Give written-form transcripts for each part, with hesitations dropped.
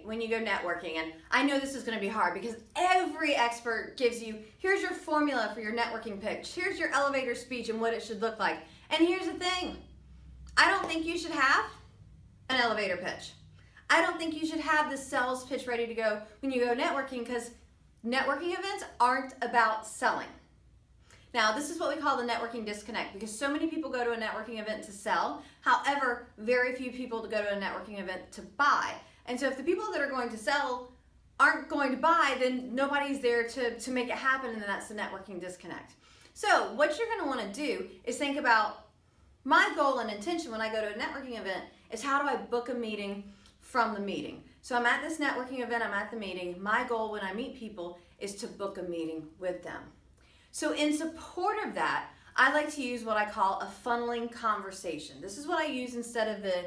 when you go networking, and I know this is going to be hard because every expert gives you, here's your formula for your networking pitch, here's your elevator speech and what it should look like. And here's the thing, I don't think you should have an elevator pitch. I don't think you should have the sales pitch ready to go when you go networking, because networking events aren't about selling. Now, this is what we call the networking disconnect, because so many people go to a networking event to sell. However, very few people go to a networking event to buy. And so if the people that are going to sell aren't going to buy, then nobody's there to make it happen, and then that's the networking disconnect. So what you're going to want to do is think about, my goal and intention when I go to a networking event is, how do I book a meeting from the meeting? So I'm at this networking event, I'm at the meeting. My goal when I meet people is to book a meeting with them. So in support of that, I like to use what I call a funneling conversation. This is what I use instead of the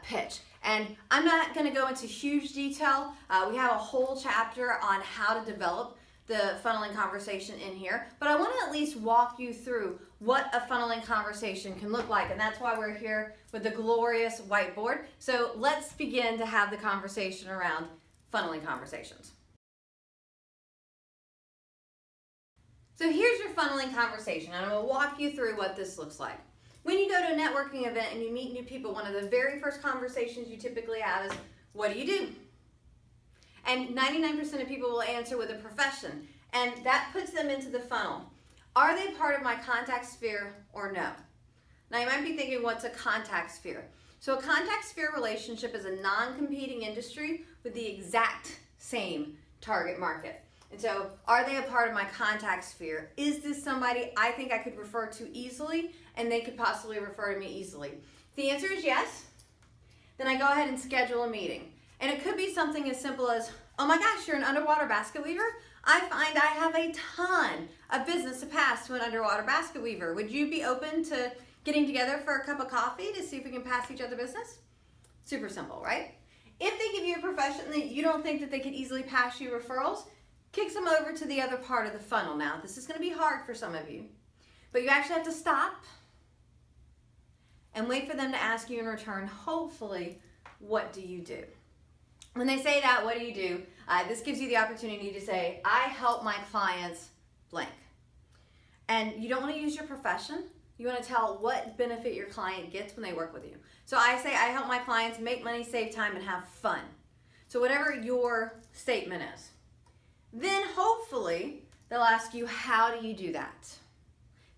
pitch. And I'm not going to go into huge detail. We have a whole chapter on how to develop the funneling conversation in here, but I want to at least walk you through what a funneling conversation can look like, and that's why we're here with the glorious whiteboard. So let's begin to have the conversation around funneling conversations. So here's your funneling conversation, and I'm going to walk you through what this looks like. When you go to a networking event and you meet new people, one of the very first conversations you typically have is, what do you do? And 99% of people will answer with a profession, and that puts them into the funnel. Are they part of my contact sphere or no? Now you might be thinking, what's a contact sphere? So a contact sphere relationship is a non-competing industry with the exact same target market. And so, are they a part of my contact sphere? Is this somebody I think I could refer to easily and they could possibly refer to me easily? If the answer is yes, then I go ahead and schedule a meeting. And it could be something as simple as, oh my gosh, you're an underwater basket weaver? I find I have a ton of business to pass to an underwater basket weaver. Would you be open to getting together for a cup of coffee to see if we can pass each other business? Super simple, right? If they give you a profession that you don't think that they could easily pass you referrals, kicks them over to the other part of the funnel. Now, this is going to be hard for some of you, but you actually have to stop and wait for them to ask you in return, hopefully, what do you do? When they say that, what do you do? This gives you the opportunity to say, I help my clients blank. And you don't want to use your profession. You want to tell what benefit your client gets when they work with you. So I say, I help my clients make money, save time, and have fun. So whatever your statement is. Then hopefully they'll ask you, how do you do that?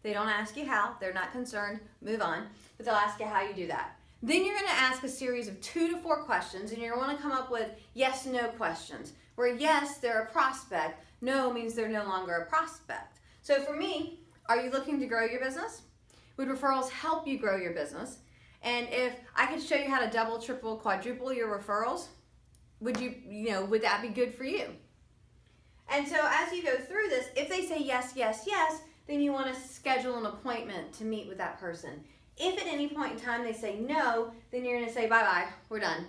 They don't ask you how, they're not concerned, move on, but they'll ask you how you do that. Then you're going to ask a series of 2 to 4 questions, and you're going to want to come up with yes/no questions, where yes, they're a prospect, no means they're no longer a prospect. So for me, are you looking to grow your business? Would referrals help you grow your business? And if I could show you how to double, triple, quadruple your referrals, would that be good for you? And so as you go through this, if they say yes, yes, yes, then you want to schedule an appointment to meet with that person. If at any point in time they say no, then you're going to say, bye-bye, we're done.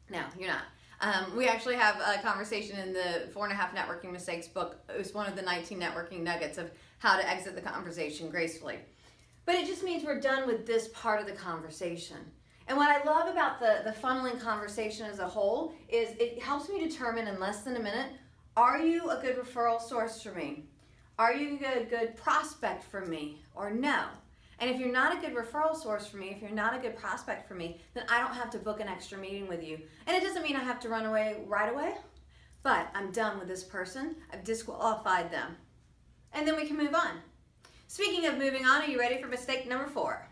No, you're not. We actually have a conversation in the 4.5 Networking Mistakes book. It was one of the 19 networking nuggets of how to exit the conversation gracefully. But it just means we're done with this part of the conversation. And what I love about the funneling conversation as a whole is it helps me determine in less than a minute, are you a good referral source for me? Are you a good prospect for me, or no? And if you're not a good referral source for me, if you're not a good prospect for me, then I don't have to book an extra meeting with you. And it doesn't mean I have to run away right away, but I'm done with this person. I've disqualified them. And then we can move on. Speaking of moving on, are you ready for mistake number 4?